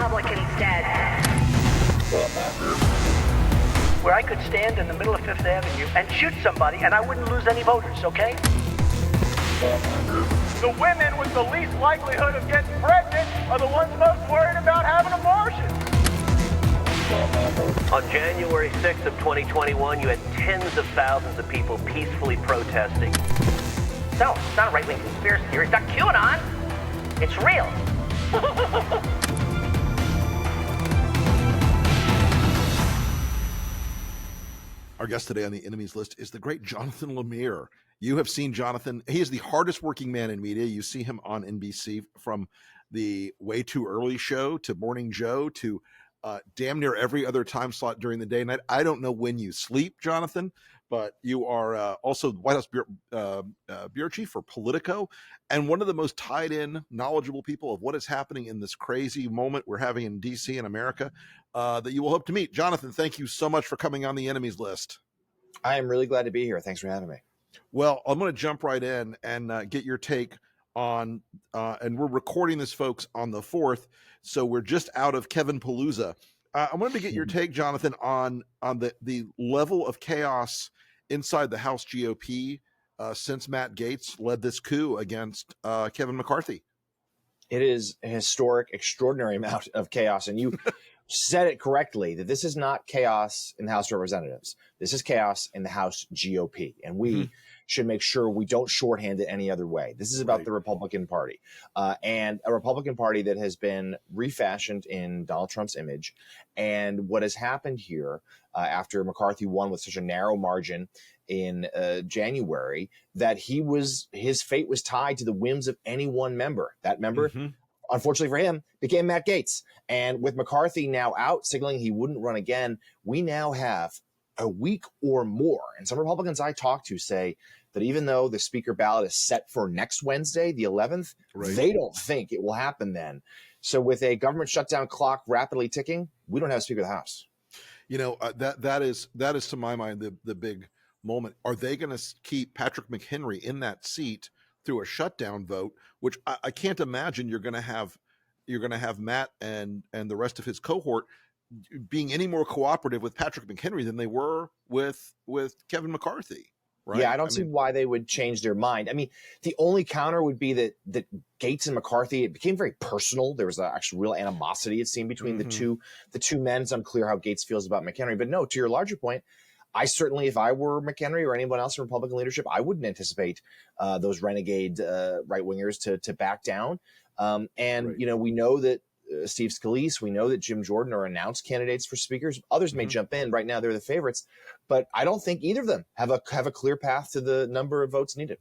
Republicans dead. Where I could stand in the middle of Fifth Avenue and shoot somebody and I wouldn't lose any voters, okay? The women with the least likelihood of getting pregnant are the ones most worried about having abortions. On January 6th of 2021, you had tens of thousands of people peacefully protesting. So, it's not a right-wing conspiracy theory. It's not QAnon. It's real. Our guest today on the enemies list is the great Jonathan Lemire. You have seen Jonathan. He is the hardest working man in media. You see him on NBC from the Way Too Early show to Morning Joe to damn near every other time slot during the day and night. I don't know when you sleep, Jonathan, but you are also White House bureau chief for Politico and one of the most tied in, knowledgeable people of what is happening in this crazy moment we're having in D.C. and America that you will hope to meet. Jonathan, thank you so much for coming on the enemies list. I am really glad to be here. Thanks for having me. Well, I'm going to jump right in and get your take on, and we're recording this, folks, on the 4th, so we're just out of Kevin Palooza. I wanted to get your take, Jonathan, on the level of chaos inside the House GOP since Matt Gaetz led this coup against Kevin McCarthy. It is a historic, extraordinary amount of chaos, and you said it correctly, that this is not chaos in the House of Representatives. This is chaos in the House GOP, and we should make sure we don't shorthand it any other way. This is about the Republican Party, and a Republican Party that has been refashioned in Donald Trump's image. And what has happened here after McCarthy won with such a narrow margin in January, that his fate was tied to the whims of any one member. That member, unfortunately for him, became Matt Gaetz. And with McCarthy now out, signaling he wouldn't run again, we now have a week or more. And some Republicans I talk to say that even though the speaker ballot is set for next Wednesday, the 11th, they don't think it will happen then. So with a government shutdown clock rapidly ticking, we don't have a Speaker of the House. You know, that is to my mind the big moment. Are they going to keep Patrick McHenry in that seat through a shutdown vote, which I can't imagine you're going to have Matt and the rest of his cohort being any more cooperative with Patrick McHenry than they were with Kevin McCarthy. Right? Yeah, I don't see why they would change their mind. I mean, the only counter would be that Gaetz and McCarthy, it became very personal. There was actual real animosity, it seemed, between the two men. It's unclear how Gaetz feels about McHenry. But no, to your larger point, I certainly, if I were McHenry or anyone else in Republican leadership, I wouldn't anticipate those renegade right-wingers to back down. You know, we know that Steve Scalise, we know that Jim Jordan are announced candidates for speakers. Others may jump in. Right now, they're the favorites, but I don't think either of them have a clear path to the number of votes needed.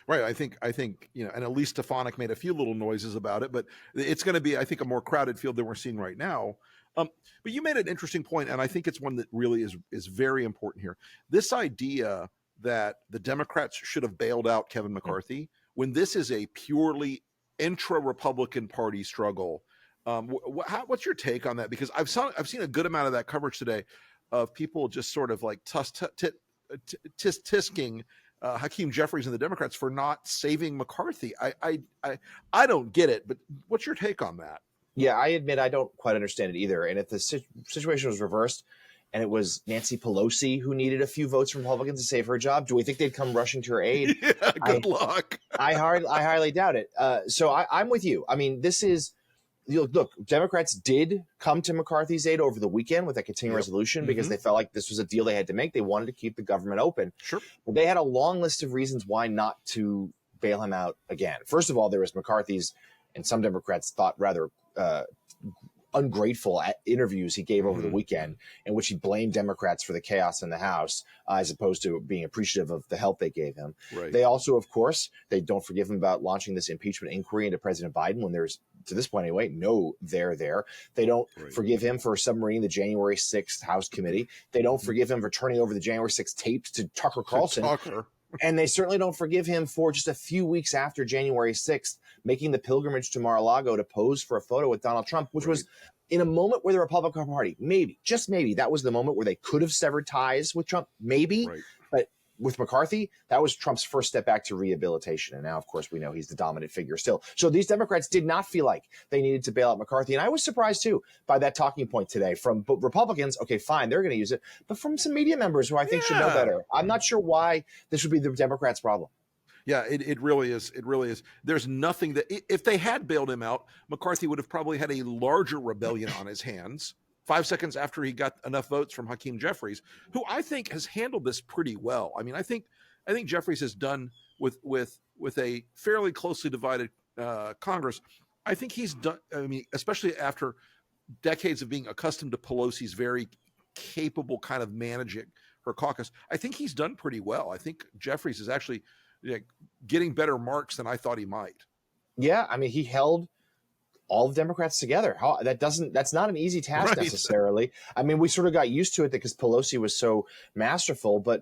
Right. I think you know, and Elise Stefanik made a few little noises about it, but it's going to be, I think, a more crowded field than we're seeing right now. But you made an interesting point, and I think it's one that really is very important here. This idea that the Democrats should have bailed out Kevin McCarthy when this is a purely intra-Republican Party struggle. What's your take on that? Because I've seen a good amount of that coverage today of people just sort of like tisking Hakeem Jeffries and the Democrats for not saving McCarthy. I don't get it, but what's your take on that? Yeah, I admit I don't quite understand it either. And if the situation was reversed and it was Nancy Pelosi who needed a few votes from Republicans to save her job, do we think they'd come rushing to her aid? Yeah, good luck. I highly doubt it. So I'm with you. I mean, this is, look, Democrats did come to McCarthy's aid over the weekend with a continuing resolution because they felt like this was a deal they had to make. They wanted to keep the government open. Sure. But they had a long list of reasons why not to bail him out again. First of all, there was McCarthy's, and some Democrats thought rather ungrateful interviews he gave over the weekend in which he blamed Democrats for the chaos in the House as opposed to being appreciative of the help they gave him. Right. They also, of course, they don't forgive him about launching this impeachment inquiry into President Biden when there's, to this point anyway, no there there. They don't forgive him for submarining the January 6th House committee. They don't forgive him for turning over the January 6th tapes to Tucker Carlson. And they certainly don't forgive him for just a few weeks after January 6th, making the pilgrimage to Mar-a-Lago to pose for a photo with Donald Trump, which was in a moment where the Republican Party, maybe, just maybe, that was the moment where they could have severed ties with Trump, maybe. But with McCarthy, that was Trump's first step back to rehabilitation. And now, of course, we know he's the dominant figure still. So these Democrats did not feel like they needed to bail out McCarthy. And I was surprised, too, by that talking point today from Republicans. Okay, fine, they're going to use it. But from some media members who I think should know better. I'm not sure why this would be the Democrats' problem. Yeah, it really is. It really is. There's nothing that if they had bailed him out, McCarthy would have probably had a larger rebellion on his hands 5 seconds after he got enough votes from Hakeem Jeffries, who I think has handled this pretty well. I mean, I think Jeffries has done with a fairly closely divided Congress. I think he's done. I mean, especially after decades of being accustomed to Pelosi's very capable kind of managing her caucus, I think he's done pretty well. I think Jeffries is actually getting better marks than I thought he might. Yeah, I mean, he held all the Democrats together. That's not an easy task necessarily. I mean, we sort of got used to it because Pelosi was so masterful, but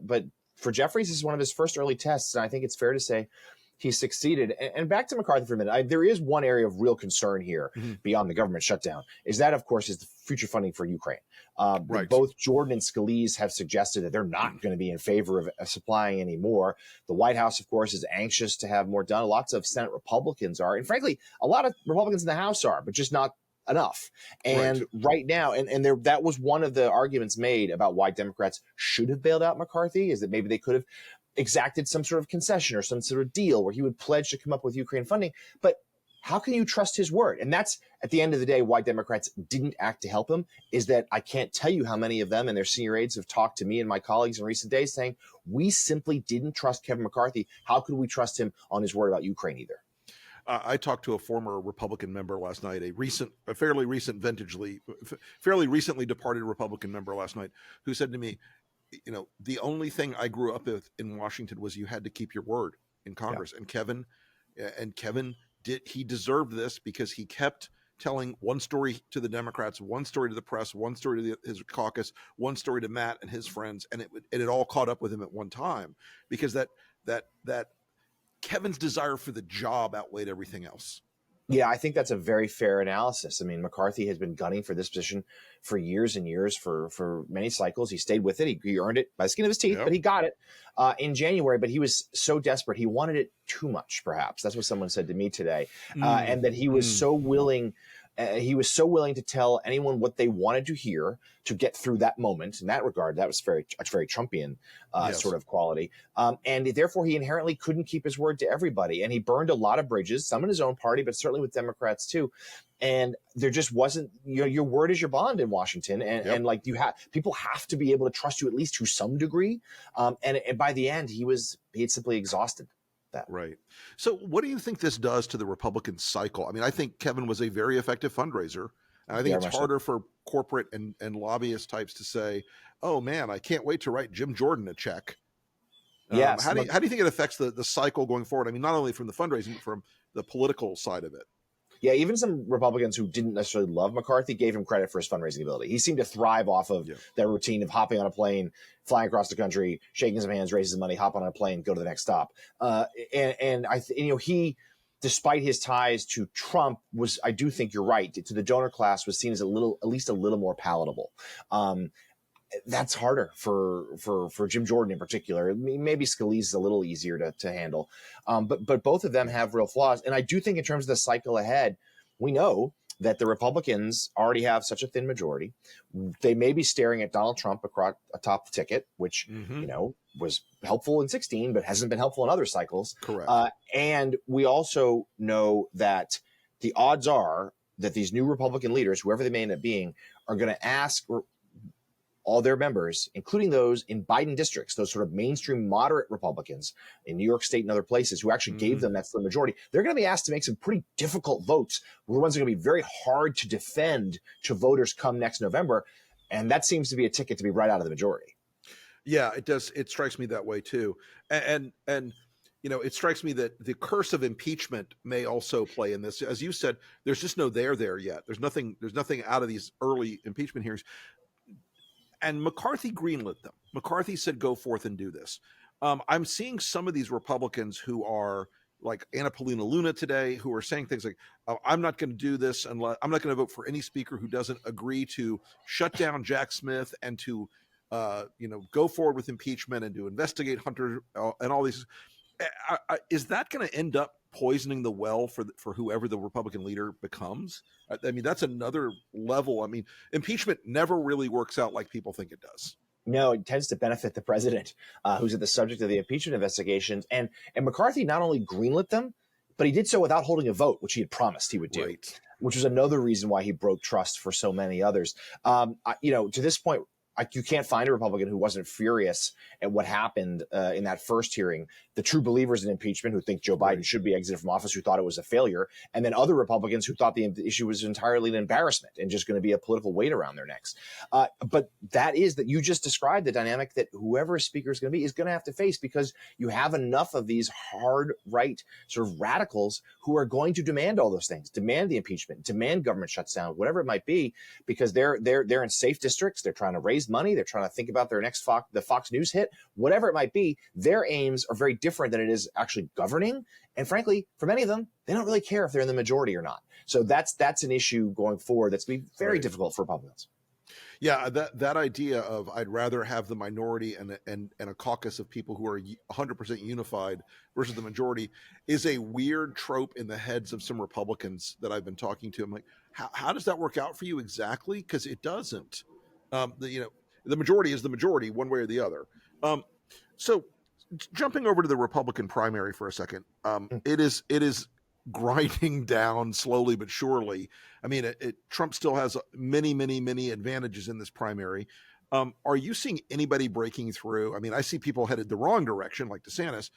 for Jeffries, this is one of his first early tests, and I think it's fair to say he succeeded. And back to McCarthy for a minute, there is one area of real concern here beyond the government shutdown, is that, of course, is the future funding for Ukraine. Both Jordan and Scalise have suggested that they're not going to be in favor of supplying any more. The White House, of course, is anxious to have more done. Lots of Senate Republicans are. And frankly, a lot of Republicans in the House are, but just not enough. And right now, and that was one of the arguments made about why Democrats should have bailed out McCarthy, is that maybe they could have exacted some sort of concession or some sort of deal where he would pledge to come up with Ukraine funding. But how can you trust his word? And that's, at the end of the day, why Democrats didn't act to help him, is that I can't tell you how many of them and their senior aides have talked to me and my colleagues in recent days saying, we simply didn't trust Kevin McCarthy. How could we trust him on his word about Ukraine either? I talked to a former Republican member last night, fairly recently departed Republican member last night, who said to me, the only thing I grew up with in Washington was you had to keep your word in Congress. Yeah. And Kevin he deserved this because he kept telling one story to the Democrats, one story to the press, one story to his caucus, one story to Matt and his friends, and it all caught up with him at one time, because that Kevin's desire for the job outweighed everything else. Yeah, I think that's a very fair analysis. I mean, McCarthy has been gunning for this position for years and years, for many cycles. He stayed with it. He earned it by the skin of his teeth, but he got it in January. But he was so desperate. He wanted it too much, perhaps. That's what someone said to me today. And that he was so willing. He was so willing to tell anyone what they wanted to hear to get through that moment. In that regard, that was a very Trumpian sort of quality. And therefore, he inherently couldn't keep his word to everybody. And he burned a lot of bridges, some in his own party, but certainly with Democrats too. And there just wasn't, your word is your bond in Washington. And like people have to be able to trust you at least to some degree. And by the end, he had simply exhausted that. Right. So what do you think this does to the Republican cycle? I mean, I think Kevin was a very effective fundraiser. And I think it's harder for corporate and lobbyist types to say, oh man, I can't wait to write Jim Jordan a check. Yes. How do you think it affects the cycle going forward? I mean, not only from the fundraising, but from the political side of it. Yeah, even some Republicans who didn't necessarily love McCarthy gave him credit for his fundraising ability. He seemed to thrive off of that routine of hopping on a plane, flying across the country, shaking some hands, raising money, hop on a plane, go to the next stop. He, despite his ties to Trump, I do think you're right, to the donor class was seen as at least a little more palatable. That's harder for Jim Jordan in particular. Maybe Scalise is a little easier to handle. But both of them have real flaws. And I do think in terms of the cycle ahead, we know that the Republicans already have such a thin majority. They may be staring at Donald Trump across atop the ticket, which, was helpful in 2016, but hasn't been helpful in other cycles. Correct. And we also know that the odds are that these new Republican leaders, whoever they may end up being, are going to ask all their members, including those in Biden districts, those sort of mainstream moderate Republicans in New York State and other places who actually gave them that slim majority, they're going to be asked to make some pretty difficult votes. The ones that are going to be very hard to defend to voters come next November. And that seems to be a ticket to be right out of the majority. Yeah, it does. It strikes me that way too. And it strikes me that the curse of impeachment may also play in this. As you said, there's just no there yet. There's nothing out of these early impeachment hearings. And McCarthy greenlit them. McCarthy said, go forth and do this. I'm seeing some of these Republicans who are like Anna Paulina Luna today, who are saying things like, I'm not going to do this, unless I'm not going to vote for any speaker who doesn't agree to shut down Jack Smith and to go forward with impeachment and to investigate Hunter and all these. Is that going to end up poisoning the well for whoever the Republican leader becomes? I mean, that's another level. I mean, impeachment never really works out like people think it does. No, it tends to benefit the president, who's at the subject of the impeachment investigations. And McCarthy not only greenlit them, but he did so without holding a vote, which he had promised he would do, right. Which was another reason why he broke trust for so many others. To this point, you can't find a Republican who wasn't furious at what happened in that first hearing. The true believers in impeachment who think Joe Biden should be exited from office, who thought it was a failure, and then other Republicans who thought the issue was entirely an embarrassment and just going to be a political weight around their necks. But that you just described the dynamic that whoever a speaker is going to be is going to have to face, because you have enough of these hard right sort of radicals who are going to demand all those things, demand the impeachment, demand government shutdown, whatever it might be, because they're in safe districts. They're trying to raise money. They're trying to think about their next the Fox News hit, whatever it might be. Their aims are very different than it is actually governing. And frankly, for many of them, they don't really care if they're in the majority or not. So that's an issue going forward that's going to be very difficult for Republicans. Yeah, that idea of I'd rather have the minority and a caucus of people who are 100% unified versus the majority is a weird trope in the heads of some Republicans that I've been talking to. I'm like, how does that work out for you exactly? Because it doesn't. The majority is the majority one way or the other. So jumping over to the Republican primary for a second, it is grinding down slowly but surely. I mean, Trump still has many, many, many advantages in this primary. Are you seeing anybody breaking through? I mean, I see people headed the wrong direction, like DeSantis.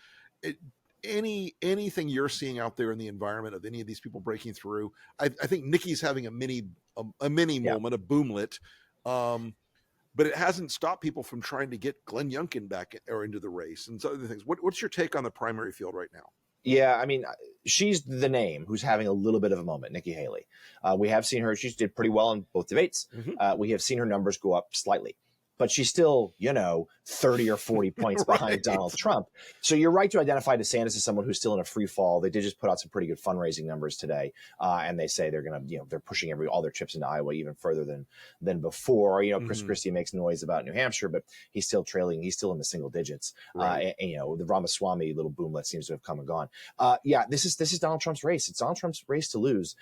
Anything you're seeing out there in the environment of any of these people breaking through? I think Nikki's having a mini moment, a boomlet. But it hasn't stopped people from trying to get Glenn Youngkin back or into the race and other things. What's your take on the primary field right now? Yeah, I mean, she's the name who's having a little bit of a moment, Nikki Haley. We have seen her. She did pretty well in both debates. Mm-hmm. We have seen her numbers go up slightly. But she's still, 30 or 40 points behind Donald Trump. So you're right to identify DeSantis as someone who's still in a free fall. They did just put out some pretty good fundraising numbers today. And they say they're going to, they're pushing all their chips into Iowa even further than before. Chris Christie makes noise about New Hampshire, but he's still trailing. He's still in the single digits. Right. The Ramaswamy little boomlet seems to have come and gone. This is Donald Trump's race. It's Donald Trump's race to lose.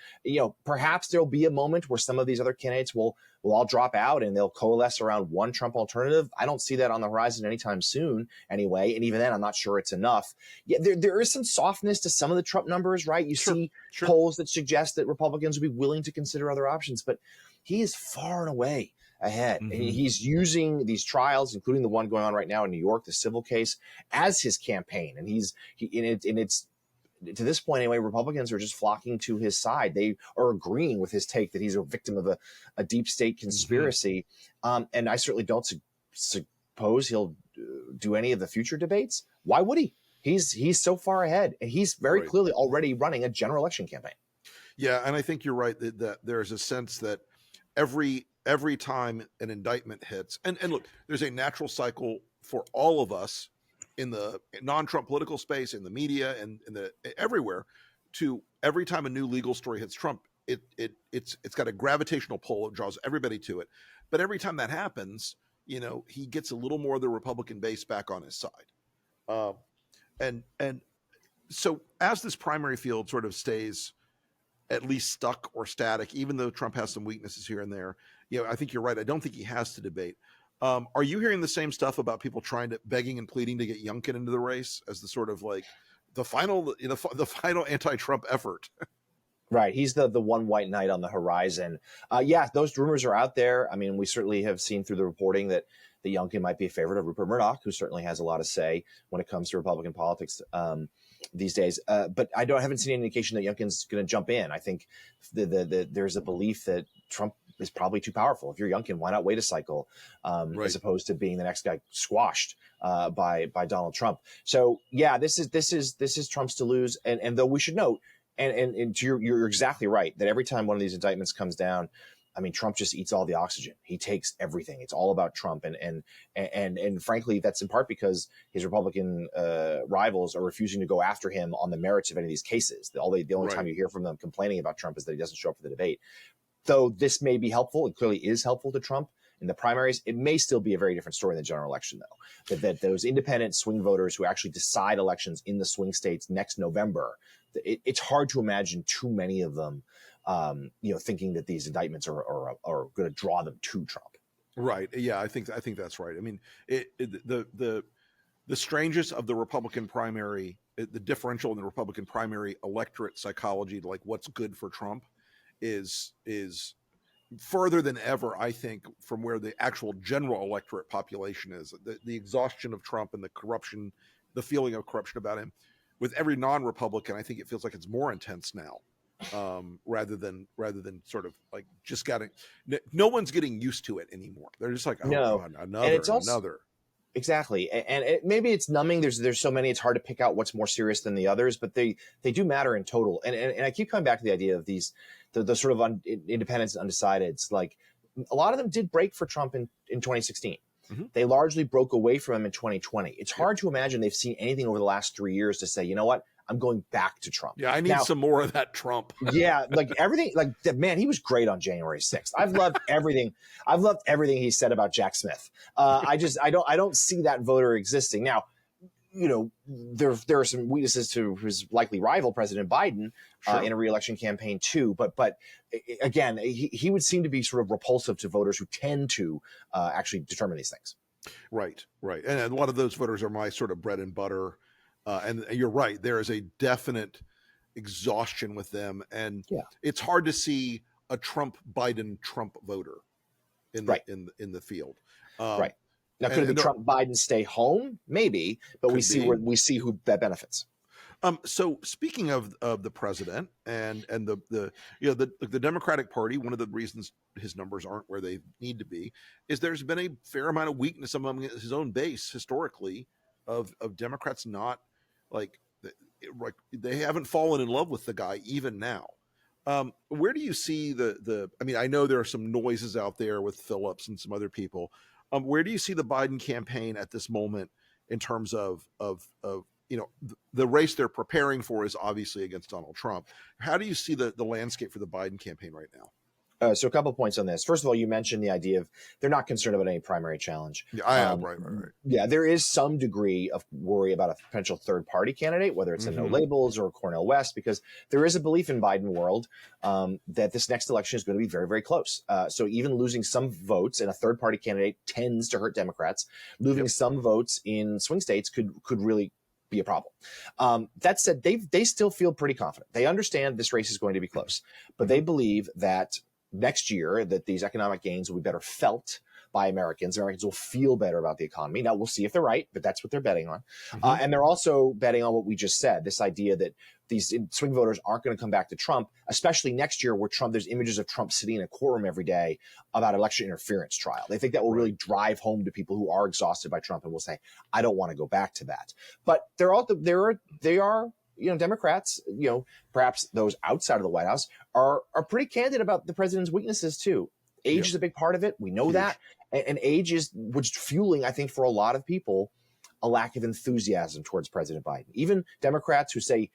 Perhaps there'll be a moment where some of these other candidates will all drop out and they'll coalesce around one Trump alternative. I don't see that on the horizon anytime soon anyway. And even then, I'm not sure it's enough. Yeah, there is some softness to some of the Trump numbers, right? You see polls that suggest that Republicans would be willing to consider other options, but he is far and away ahead. Mm-hmm. And he's using these trials, including the one going on right now in New York, the civil case, as his campaign. And it's to this point anyway, Republicans are just flocking to his side. They are agreeing with his take that he's a victim of a deep state conspiracy. Mm-hmm. And I certainly don't suppose he'll do any of the future debates. Why would he? He's so far ahead, and he's very clearly already running a general election campaign. Yeah, and I think you're right that there's a sense that every time an indictment hits, and look, there's a natural cycle for all of us in the non-Trump political space, in the media, and everywhere, to every time a new legal story hits Trump, it's got a gravitational pull. It draws everybody to it. But every time that happens, he gets a little more of the Republican base back on his side. And so as this primary field sort of stays at least stuck or static, even though Trump has some weaknesses here and there, I think you're right. I don't think he has to debate. Are you hearing the same stuff about people begging and pleading to get Youngkin into the race as the sort of like the final anti-Trump effort? Right. He's the one white knight on the horizon. Those rumors are out there. I mean, we certainly have seen through the reporting that Youngkin might be a favorite of Rupert Murdoch, who certainly has a lot of say when it comes to Republican politics these days. But I haven't seen any indication that Youngkin's going to jump in. I think there's a belief that Trump is probably too powerful. If you're Youngkin, why not wait a cycle as opposed to being the next guy squashed by Donald Trump? So this is Trump's to lose. And though we should note, and you're exactly right that every time one of these indictments comes down, I mean, Trump just eats all the oxygen. He takes everything. It's all about Trump. And frankly, that's in part because his Republican rivals are refusing to go after him on the merits of any of these cases. The only time you hear from them complaining about Trump is that he doesn't show up for the debate. Though this may be helpful, it clearly is helpful to Trump in the primaries. It may still be a very different story in the general election, though, that those independent swing voters who actually decide elections in the swing states next November, it's hard to imagine too many of them, thinking that these indictments are going to draw them to Trump. Right. Yeah, I think that's right. I mean, the strangest of the Republican primary, the differential in the Republican primary electorate psychology to like what's good for Trump is further than ever, I think, from where the actual general electorate population is. The exhaustion of Trump and the corruption, the feeling of corruption about him, with every non-Republican, I think it feels like it's more intense now, rather than sort of like just getting. No one's getting used to it anymore. They're just like, oh, No. God, another. Exactly. And maybe it's numbing. There's so many, it's hard to pick out what's more serious than the others, but they do matter in total. And I keep coming back to the idea of these, the sort of independents and undecideds. Like a lot of them did break for Trump in 2016. Mm-hmm. They largely broke away from him in 2020. It's hard to imagine they've seen anything over the last 3 years to say, you know what, I'm going back to Trump. Yeah, I need some more of that Trump. Yeah, like everything, like man, he was great on January 6th. I've loved everything. I've loved everything he said about Jack Smith. I don't see that voter existing. Now, there are some weaknesses to his likely rival, President Biden, Sure. in a reelection campaign too. But again, he would seem to be sort of repulsive to voters who tend to actually determine these things. Right. And a lot of those voters are my sort of bread and butter. And you're right. There is a definite exhaustion with them. And it's hard to see a Biden voter in the field. Right. Now, could it be Trump Biden stay home? Maybe, but we see who that benefits. So speaking of the president and the Democratic Party, one of the reasons his numbers aren't where they need to be is there's been a fair amount of weakness among his own base historically of Democrats not like they haven't fallen in love with the guy even now. Where do you see I mean, I know there are some noises out there with Phillips and some other people. Where do you see the Biden campaign at this moment in terms of the race they're preparing for is obviously against Donald Trump. How do you see the landscape for the Biden campaign right now? So a couple of points on this. First of all, you mentioned the idea of they're not concerned about any primary challenge. Yeah, I am. Right. Yeah, there is some degree of worry about a potential third party candidate, whether it's a No Labels or Cornel West, because there is a belief in Biden world that this next election is going to be very, very close. So even losing some votes in a third party candidate tends to hurt Democrats. Losing some votes in swing states could really be a problem. That said, they still feel pretty confident. They understand this race is going to be close, but they believe that next year that these economic gains will be better felt by Americans. Americans will feel better about the economy. Now, we'll see if they're right, but that's what they're betting on. And they're also betting on what we just said, this idea that these swing voters aren't going to come back to Trump, especially next year where there's images of Trump sitting in a courtroom every day about election interference trial. They think that will really drive home to people who are exhausted by Trump and will say, I don't want to go back to that. But they are Democrats, perhaps those outside of the White House are pretty candid about the president's weaknesses too. Age is a big part of it. We know that. And age is what's fueling, I think, for a lot of people, a lack of enthusiasm towards President Biden. Even Democrats who say,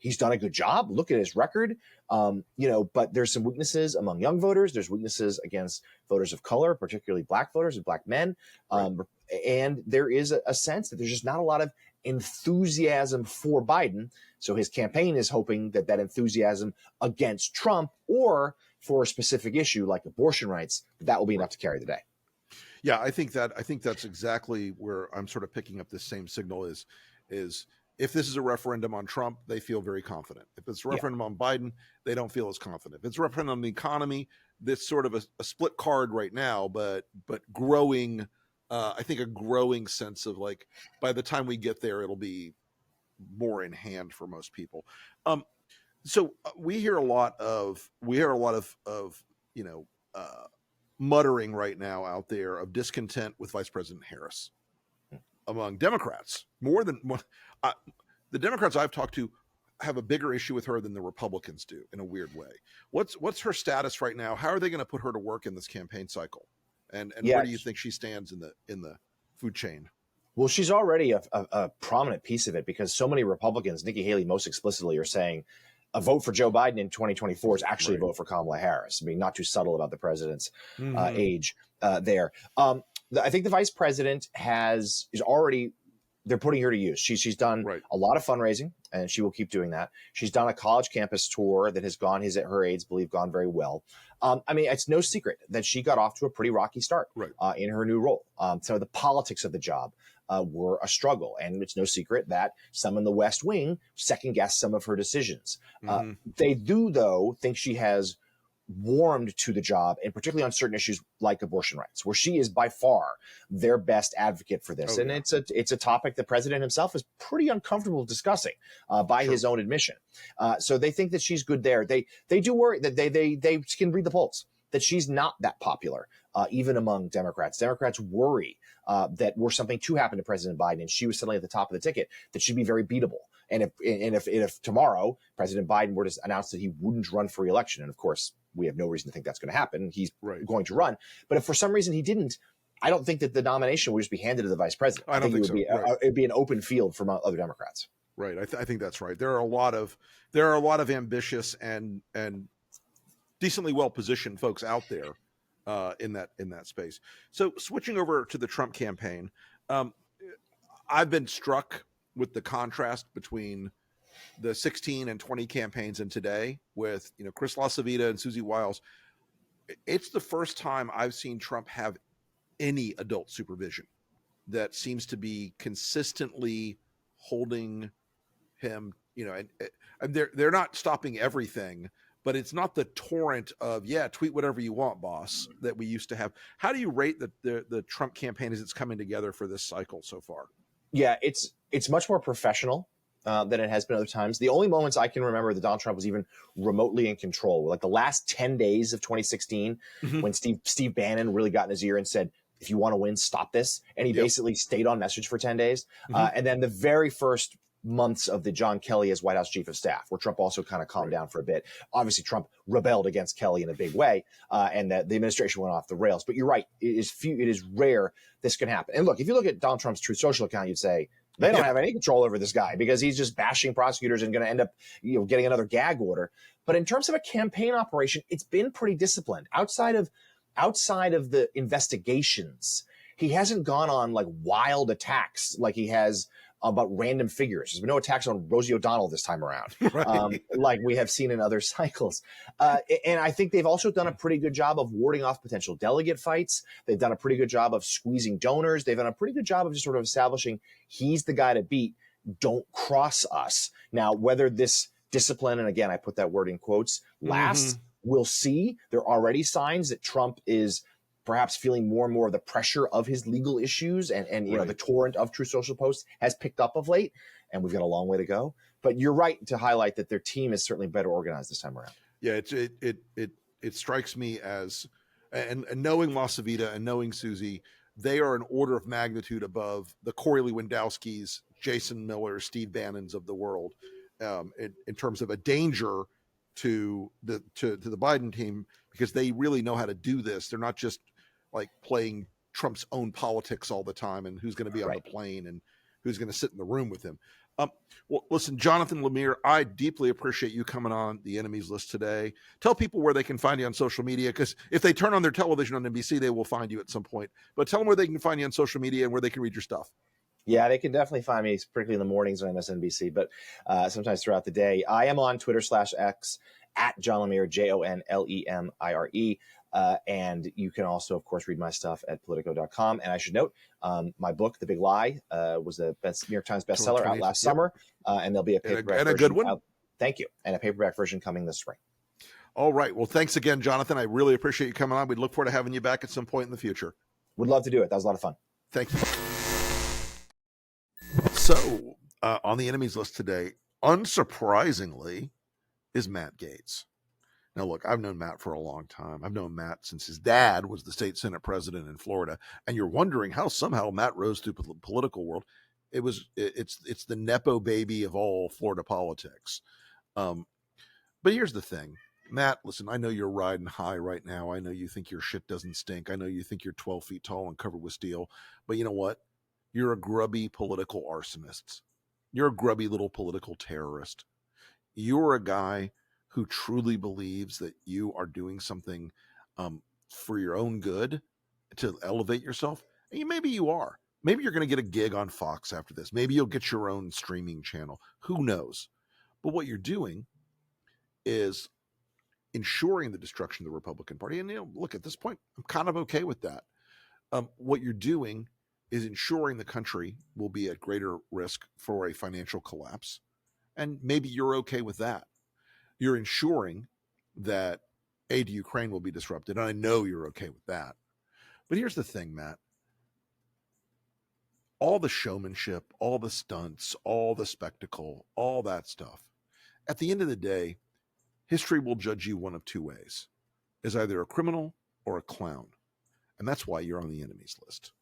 he's done a good job. Look at his record. But there's some weaknesses among young voters. There's weaknesses against voters of color, particularly black voters and black men. And there is a sense that there's just not a lot of enthusiasm for Biden. So his campaign is hoping that enthusiasm against Trump or for a specific issue like abortion rights, that will be enough to carry the day. Yeah, I think that's exactly where I'm sort of picking up this same signal is if this is a referendum on Trump, they feel very confident. If it's a referendum on Biden, they don't feel as confident. If it's a referendum on the economy, that's sort of a split card right now, but growing, I think a growing sense of like, by the time we get there, it'll be more in hand for most people. So we hear a lot of muttering right now out there of discontent with Vice President Harris among Democrats. The Democrats I've talked to have a bigger issue with her than the Republicans do in a weird way. What's her status right now? How are they going to put her to work in this campaign cycle? And where do you think she stands in the food chain? Well, she's already a prominent piece of it because so many Republicans, Nikki Haley most explicitly, are saying a vote for Joe Biden in 2024 is actually Right. a vote for Kamala Harris. I mean, not too subtle about the president's Mhm. age there. I think the vice president is already, they're putting her to use. She's done Right. a lot of fundraising, and she will keep doing that. She's done a college campus tour that has gone, her aides believe, gone very well. I mean, it's no secret that she got off to a pretty rocky start Right. in her new role. So the politics of the job were a struggle, and it's no secret that some in the West Wing second-guessed some of her decisions. Mhm. They do, though, think she has warmed to the job, and particularly on certain issues like abortion rights, where she is by far their best advocate for this. Oh, And yeah. it's a topic the president himself is pretty uncomfortable discussing by his own admission. So they think that she's good there. They do worry that they can read the polls, that she's not that popular, even among Democrats. Democrats worry that were something to happen to President Biden and she was suddenly at the top of the ticket, that she'd be very beatable. And if tomorrow President Biden were to announce that he wouldn't run for re-election, and of course we have no reason to think that's going to happen, he's Right. going to run. But if for some reason he didn't, I don't think that the nomination would just be handed to the vice president. I don't think it so. would be Right. it'd be an open field from other Democrats. Right. I think that's right. There are a lot of ambitious and decently well positioned folks out there in that space. So switching over to the Trump campaign, I've been struck with the contrast between the 16 and 20 campaigns and today with Chris LaCivita and Susie Wiles. It's the first time I've seen Trump have any adult supervision that seems to be consistently holding him, and they're not stopping everything, but it's not the torrent of tweet whatever you want, boss, that we used to have. How do you rate the Trump campaign as it's coming together for this cycle so far? Yeah, it's much more professional than it has been other times. The only moments I can remember that Donald Trump was even remotely in control were like the last 10 days of 2016, when Steve Bannon really got in his ear and said, if you want to win, stop this. And he basically stayed on message for 10 days. And then the very first months of the John Kelly as White House chief of staff, where Trump also kind of calmed down for a bit. Obviously, Trump rebelled against Kelly in a big way, and that the administration went off the rails. But you're right. It is rare this can happen. And look, if you look at Donald Trump's Truth Social account, you'd say, they don't have any control over this guy because he's just bashing prosecutors and going to end up, getting another gag order. But in terms of a campaign operation, it's been pretty disciplined. Outside of the investigations, he hasn't gone on like wild attacks like he has about random figures. There's been no attacks on Rosie O'Donnell this time around, like we have seen in other cycles. And I think they've also done a pretty good job of warding off potential delegate fights. They've done a pretty good job of squeezing donors. They've done a pretty good job of just sort of establishing he's the guy to beat. Don't cross us. Now, whether this discipline, and again, I put that word in quotes, lasts, we'll see. There are already signs that Trump is perhaps feeling more and more of the pressure of his legal issues, and the torrent of True Social posts has picked up of late, and we've got a long way to go. But you're right to highlight that their team is certainly better organized this time around. Yeah, it strikes me as, and knowing LaCivita and knowing Susie, they are an order of magnitude above the Corey Lewandowskis, Jason Miller, Steve Bannons of the world, in terms of a danger to the Biden team, because they really know how to do this. They're not just like playing Trump's own politics all the time and who's going to be on the plane and who's going to sit in the room with him. Well, listen, Jonathan Lemire, I deeply appreciate you coming on the Enemies List today. Tell people where they can find you on social media, because if they turn on their television on NBC, they will find you at some point. But tell them where they can find you on social media and where they can read your stuff. Yeah, they can definitely find me, particularly in the mornings on MSNBC, but sometimes throughout the day. I am on Twitter/X at John Lemire, JONLEMIRE. And you can also, of course, read my stuff at Politico.com. And I should note, my book, The Big Lie, was a New York Times bestseller out last summer. And there'll be a paperback and a good one. Thank you. And a paperback version coming this spring. All right. Well, thanks again, Jonathan. I really appreciate you coming on. We'd look forward to having you back at some point in the future. Would love to do it. That was a lot of fun. Thank you. So, on the Enemies List today, unsurprisingly, is Matt Gaetz. Now, look, I've known Matt for a long time. I've known Matt since his dad was the state Senate president in Florida. And you're wondering how somehow Matt rose through the political world. It's the Nepo baby of all Florida politics. But here's the thing. Matt, listen, I know you're riding high right now. I know you think your shit doesn't stink. I know you think you're 12 feet tall and covered with steel. But you know what? You're a grubby political arsonist. You're a grubby little political terrorist. you're a guy who truly believes that you are doing something for your own good to elevate yourself, and maybe you are. Maybe you're going to get a gig on Fox after this. Maybe you'll get your own streaming channel. Who knows? But what you're doing is ensuring the destruction of the Republican Party. And, look, at this point, I'm kind of okay with that. What you're doing is ensuring the country will be at greater risk for a financial collapse. And maybe you're okay with that. You're ensuring that aid to Ukraine will be disrupted. And I know you're okay with that. But here's the thing, Matt. All the showmanship, all the stunts, all the spectacle, all that stuff, at the end of the day, history will judge you one of two ways, as either a criminal or a clown. And that's why you're on the enemies list.